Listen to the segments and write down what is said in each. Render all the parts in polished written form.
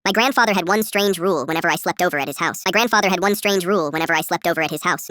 My grandfather had one strange rule whenever I slept over at his house. No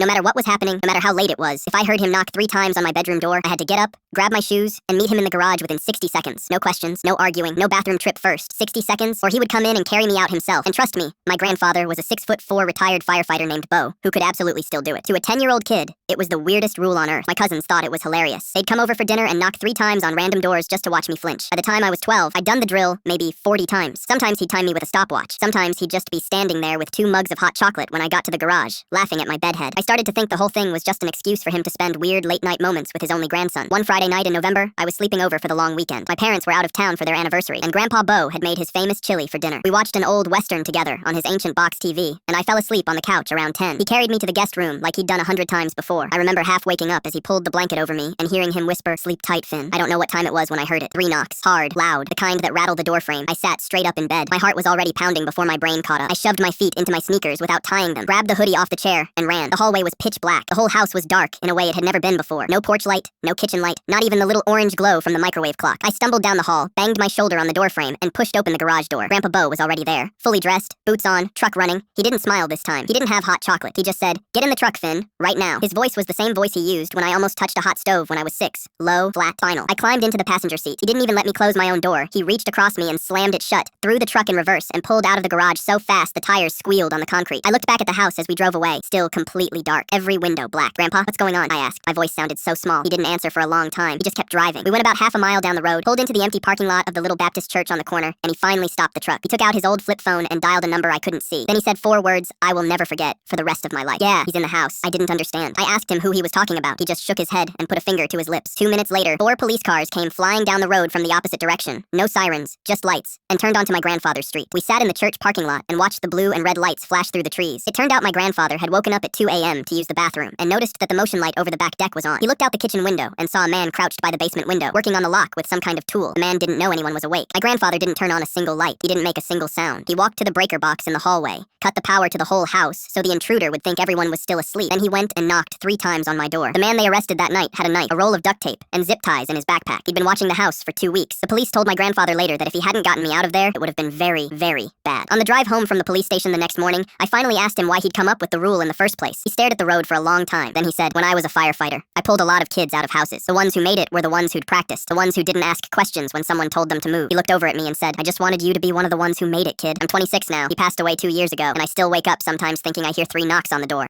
matter what was happening, no matter how late it was, if I heard him knock 3 times on my bedroom door, I had to get up, grab my shoes, and meet him in the garage within 60 seconds. No questions, no arguing, no bathroom trip first. 60 seconds, or he would come in and carry me out himself. And trust me, my grandfather was a 6'4" retired firefighter named Bo, who could absolutely still do it. To a 10-year-old kid, it was the weirdest rule on earth. My cousins thought it was hilarious. They'd come over for dinner and knock 3 times on random doors just to watch me flinch. By the time I was 12, I'd done the drill maybe 40 times. Sometimes he'd time me with a stopwatch. Sometimes he'd just be standing there with 2 mugs of hot chocolate when I got to the garage, laughing at my bedhead. I started to think the whole thing was just an excuse for him to spend weird late-night moments with his only grandson. One Friday night in November, I was sleeping over for the long weekend. My parents were out of town for their anniversary, and Grandpa Bo had made his famous chili for dinner. We watched an old Western together on his ancient box TV, and I fell asleep on the couch around 10. He carried me to the guest room like he'd done 100 times before. I remember half waking up as he pulled the blanket over me and hearing him whisper, "Sleep tight, Finn." I don't know what time it was when I heard it. 3 knocks. Hard, loud, the kind that rattled the doorframe. I sat straight up in bed. My heart was already pounding before my brain caught up. I shoved my feet into my sneakers without tying them, grabbed the hoodie off the chair, and ran. The hallway was pitch black. The whole house was dark in a way it had never been before. No porch light, no kitchen light, not even the little orange glow from the microwave clock. I stumbled down the hall, banged my shoulder on the doorframe, and pushed open the garage door. Grandpa Bo was already there, fully dressed, boots on, truck running. He didn't smile this time. He didn't have hot chocolate. He just said, "Get in the truck, Finn, right now." His voice was the same voice he used when I almost touched a hot stove when I was 6. Low, flat, final. I climbed into the passenger seat. He didn't even let me close my own door. He reached across me and slammed it shut, threw the truck in reverse, and pulled out of the garage so fast the tires squealed on the concrete. I looked back at the house as we drove away, still completely dark, every window black. "Grandpa, what's going on?" I asked. My voice sounded so small. He didn't answer for a long time. He just kept driving. We went about half a mile down the road, pulled into the empty parking lot of the little Baptist church on the corner, and he finally stopped the truck. He took out his old flip phone and dialed a number I couldn't see. Then he said 4 words I will never forget for the rest of my life. "Yeah, he's in the house." I didn't understand. I asked him who he was talking about. He just shook his head and put a finger to his lips. 2 minutes later, 4 police cars came flying down the road from the opposite direction. No sirens, just lights, and turned onto my grandfather's street. We sat in the church parking lot and watched the blue and red lights flash through the trees. It turned out my grandfather had woken up at 2 a.m. to use the bathroom and noticed that the motion light over the back deck was on. He looked out the kitchen window and saw a man crouched by the basement window, working on the lock with some kind of tool. The man didn't know anyone was awake. My grandfather didn't turn on a single light. He didn't make a single sound. He walked to the breaker box in the hallway, cut the power to the whole house so the intruder would think everyone was still asleep. Then he went and knocked 3 times on my door. The man they arrested that night had a knife, a roll of duct tape, and zip ties in his backpack. He'd been watching the house for 2 weeks. The police told my grandfather later that if he hadn't gotten me out of there, it would have been very, very bad. On the drive home from the police station the next morning, I finally asked him why he'd come up with the rule in the first place. He stared at the road for a long time. Then he said, "When I was a firefighter, I pulled a lot of kids out of houses. The ones who made it were the ones who'd practiced, the ones who didn't ask questions when someone told them to move." He looked over at me and said, "I just wanted you to be one of the ones who made it, kid." I'm 26 now. He passed away 2 years ago, and I still wake up sometimes thinking I hear 3 knocks on the door.